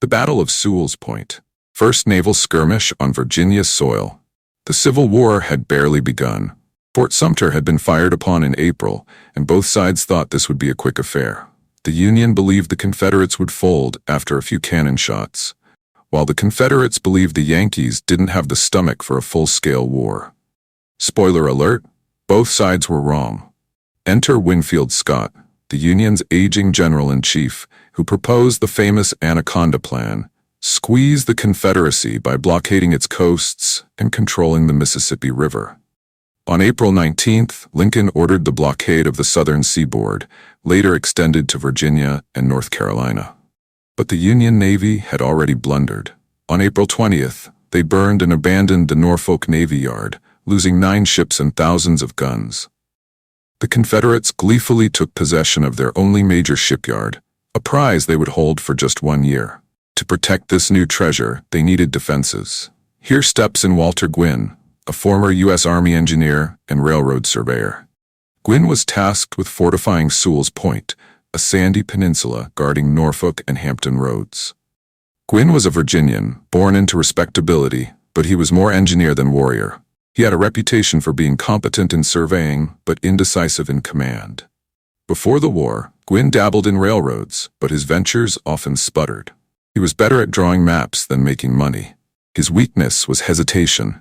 The Battle of Sewell's Point. First naval skirmish on Virginia soil. The Civil War had barely begun. Fort Sumter had been fired upon in April, and both sides thought this would be a quick affair. The Union believed the Confederates would fold after a few cannon shots, while the Confederates believed the Yankees didn't have the stomach for a full-scale war. Spoiler alert, both sides were wrong. Enter Winfield Scott, the Union's aging general-in-chief, who proposed the famous Anaconda Plan: squeeze the Confederacy by blockading its coasts and controlling the Mississippi River. On April 19th, Lincoln ordered the blockade of the southern seaboard, later extended to Virginia and North Carolina. But the Union Navy had already blundered. On April 20th, they burned and abandoned the Norfolk Navy Yard, losing 9 ships and thousands of guns. The Confederates gleefully took possession of their only major shipyard, a prize they would hold for just 1 year. To protect this new treasure, they needed defenses. Here steps in Walter Gwynn, a former U.S. Army engineer and railroad surveyor. Gwynn was tasked with fortifying Sewell's Point, a sandy peninsula guarding Norfolk and Hampton roads. Gwynn was a Virginian, born into respectability, but he was more engineer than warrior. He had a reputation for being competent in surveying, but indecisive in command. Before the war, Gwynn dabbled in railroads, but his ventures often sputtered. He was better at drawing maps than making money. His weakness was hesitation.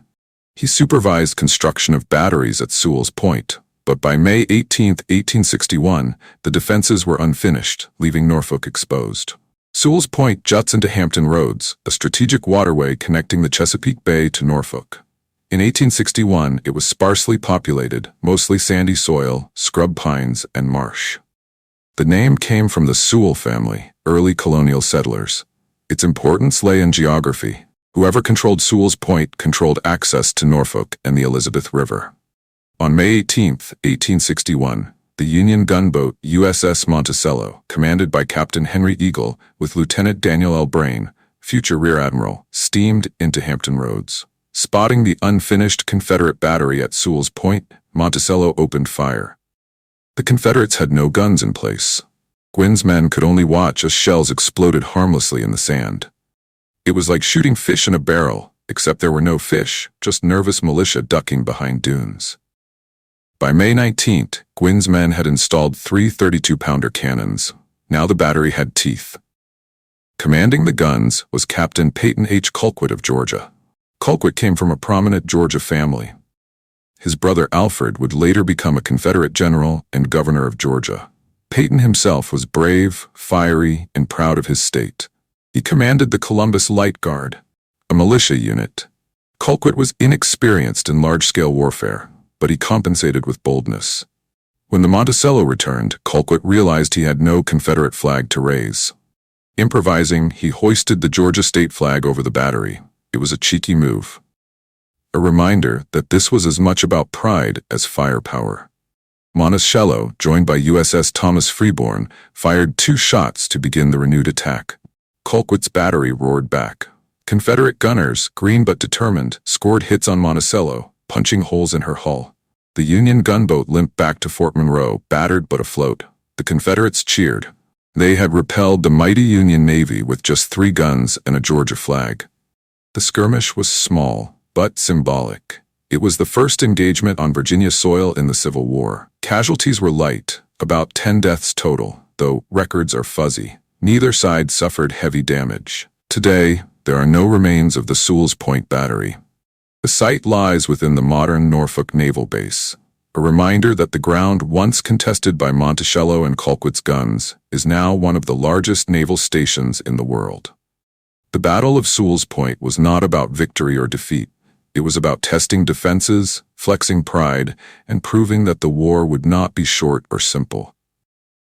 He supervised construction of batteries at Sewell's Point, but by May 18, 1861, the defenses were unfinished, leaving Norfolk exposed. Sewell's Point juts into Hampton Roads, a strategic waterway connecting the Chesapeake Bay to Norfolk. In 1861, it was sparsely populated, mostly sandy soil, scrub pines, and marsh. The name came from the Sewell family, early colonial settlers. Its importance lay in geography. Whoever controlled Sewell's Point controlled access to Norfolk and the Elizabeth River. On May 18, 1861, the Union gunboat USS Monticello, commanded by Captain Henry Eagle with Lieutenant Daniel L. Braine, future Rear Admiral, steamed into Hampton Roads. Spotting the unfinished Confederate battery at Sewell's Point, Monticello opened fire. The Confederates had no guns in place. Gwynn's men could only watch as shells exploded harmlessly in the sand. It was like shooting fish in a barrel, except there were no fish, just nervous militia ducking behind dunes. By May 19th, Gwynn's men had installed 3 32-pounder cannons. Now the battery had teeth. Commanding the guns was Captain Peyton H. Colquitt of Georgia. Colquitt came from a prominent Georgia family. His brother Alfred would later become a Confederate general and governor of Georgia. Peyton himself was brave, fiery, and proud of his state. He commanded the Columbus Light Guard, a militia unit. Colquitt was inexperienced in large-scale warfare, but he compensated with boldness. When the Monticello returned, Colquitt realized he had no Confederate flag to raise. Improvising, he hoisted the Georgia state flag over the battery. It was a cheeky move. A reminder that this was as much about pride as firepower. Monticello, joined by USS Thomas Freeborn, fired 2 shots to begin the renewed attack. Colquitt's battery roared back. Confederate gunners, green but determined, scored hits on Monticello, punching holes in her hull. The Union gunboat limped back to Fort Monroe, battered but afloat. The Confederates cheered. They had repelled the mighty Union Navy with just 3 guns and a Georgia flag. The skirmish was small, but symbolic. It was the first engagement on Virginia soil in the Civil War. Casualties were light, about 10 deaths total, though records are fuzzy. Neither side suffered heavy damage. Today, there are no remains of the Sewell's Point battery. The site lies within the modern Norfolk Naval Base, a reminder that the ground once contested by Monticello and Colquitt's guns is now one of the largest naval stations in the world. The Battle of Sewell's Point was not about victory or defeat. It was about testing defenses, flexing pride, and proving that the war would not be short or simple.